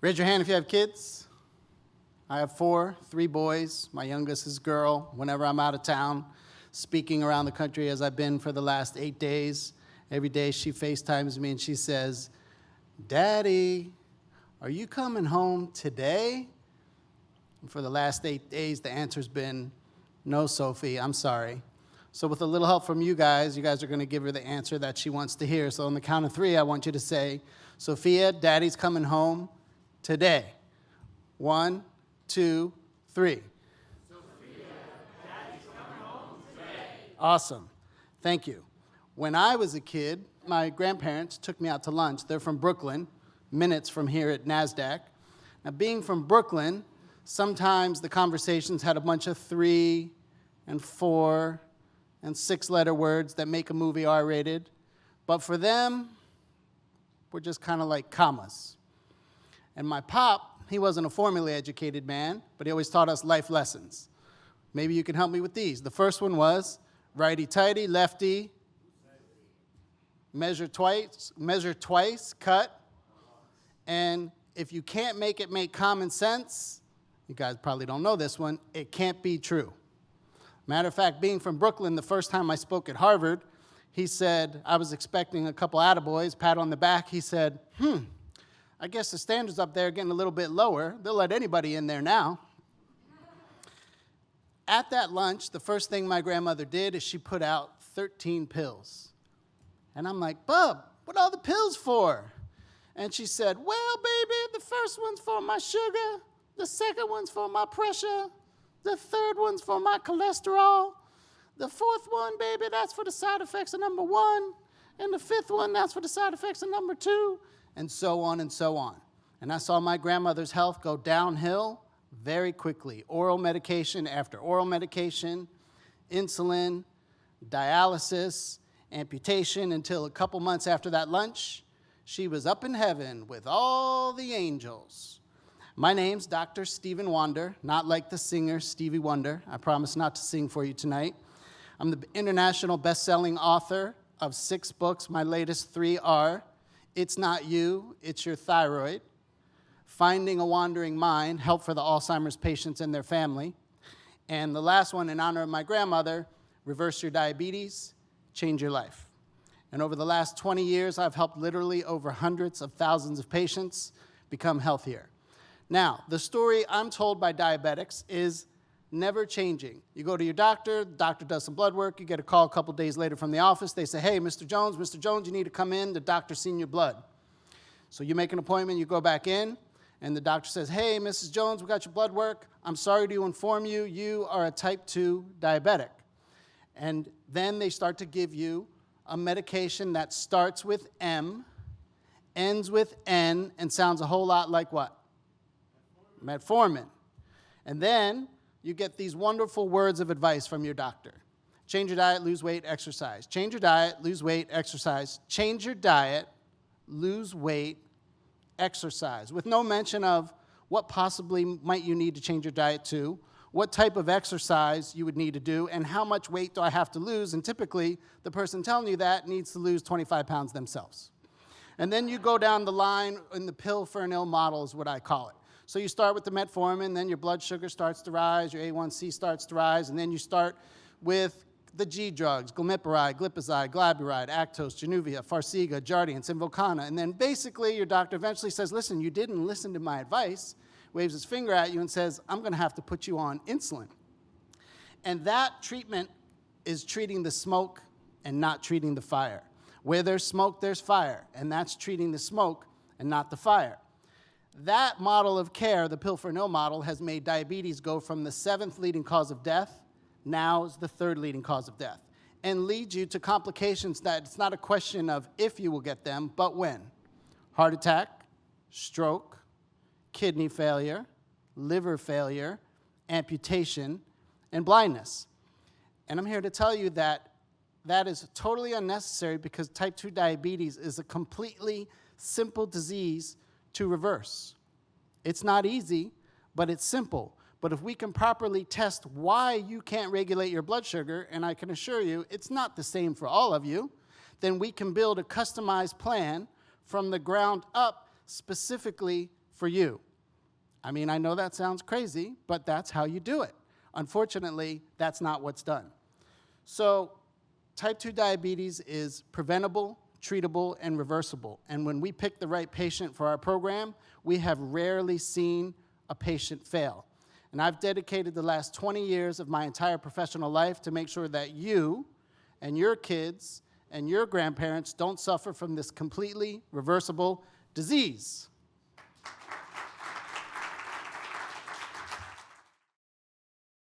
Raise your hand if you have kids. I have 3 boys. My youngest is a girl. Whenever I'm out of town, speaking around the country as I've been for the last 8 days, every day she FaceTimes me and she says, "Daddy, are you coming home today?" And for the last 8 days, the answer's been, "No, Sophie, I'm sorry." So with a little help from you guys are going to give her the answer that she wants to hear. So on the count of 3, I want you to say, "Sophia, Daddy's coming home today." 1, 2, 3. Sophia, Daddy's coming home today. Awesome. Thank you. When I was a kid, my grandparents took me out to lunch. They're from Brooklyn, minutes from here at NASDAQ. Now, being from Brooklyn, sometimes the conversations had a bunch of 3 and 4 and 6-letter words that make a movie R-rated. But for them, we're just kind of like commas. And my pop, he wasn't a formally educated man, but he always taught us life lessons. Maybe you can help me with these. The first one was righty-tighty, lefty, measure twice, cut. And if you can't make it make common sense, you guys probably don't know this one, it can't be true. Matter of fact, being from Brooklyn, the first time I spoke at Harvard, he said, I was expecting a couple attaboys, pat on the back. He said, I guess the standards up there are getting a little bit lower. They'll let anybody in there now. At that lunch, the first thing my grandmother did is she put out 13 pills. And I'm like, "Bub, what are all the pills for?" And she said, "Well, baby, the first one's for my sugar, the second one's for my pressure, the third one's for my cholesterol, the fourth one, baby, that's for the side effects of number 1, and the 5th one, that's for the side effects of number 2, and so on and so on." And I saw my grandmother's health go downhill very quickly. Oral medication after oral medication, insulin, dialysis, amputation, until a couple months after that lunch, she was up in heaven with all the angels. My name's Dr. Stephen Wonder, not like the singer Stevie Wonder. I promise not to sing for you tonight. I'm the international best-selling author of 6 books. My latest 3 are It's Not You, It's Your Thyroid, Finding a Wandering Mind, Help for the Alzheimer's Patients and Their Family, and the last one, in honor of my grandmother, Reverse Your Diabetes, Change Your Life. And over the last 20 years, I've helped literally over hundreds of thousands of patients become healthier. Now, the story I'm told by diabetics is never changing. You go to your doctor, the doctor does some blood work, you get a call a couple days later from the office, they say, "Hey, Mr. Jones, you need to come in, the doctor's seen your blood." So you make an appointment, you go back in, and the doctor says, "Hey, Mrs. Jones, we got your blood work. I'm sorry to inform you, you are a type 2 diabetic." And then they start to give you a medication that starts with M, ends with N, and sounds a whole lot like what? Metformin. And then you get these wonderful words of advice from your doctor. Change your diet, lose weight, exercise. Change your diet, lose weight, exercise. Change your diet, lose weight, exercise. With no mention of what possibly might you need to change your diet to, what type of exercise you would need to do, and how much weight do I have to lose. And typically, the person telling you that needs to lose 25 pounds themselves. And then you go down the line in the pill for an ill model is what I call it. So you start with the metformin, then your blood sugar starts to rise, your A1C starts to rise, and then you start with the G drugs, Glipizide, Glipizide, Actos, Januvia, Farxiga, Jardiance, Invokana. And then basically your doctor eventually says, "Listen, you didn't listen to my advice," waves his finger at you and says, "I'm going to have to put you on insulin." And that treatment is treating the smoke and not treating the fire. Where there's smoke, there's fire, and that's treating the smoke and not the fire. That model of care, the pill for an ill model, has made diabetes go from the 7th leading cause of death, now is the 3rd leading cause of death, and leads you to complications that it's not a question of if you will get them, but when. Heart attack, stroke, kidney failure, liver failure, amputation, and blindness. And I'm here to tell you that that is totally unnecessary because type 2 diabetes is a completely simple disease to reverse. It's not easy, but it's simple. But if we can properly test why you can't regulate your blood sugar, and I can assure you it's not the same for all of you, then we can build a customized plan from the ground up specifically for you. I mean, I know that sounds crazy, but that's how you do it. Unfortunately, that's not what's done. So type 2 diabetes is preventable, treatable, and reversible. And when we pick the right patient for our program, we have rarely seen a patient fail. And I've dedicated the last 20 years of my entire professional life to make sure that you and your kids and your grandparents don't suffer from this completely reversible disease.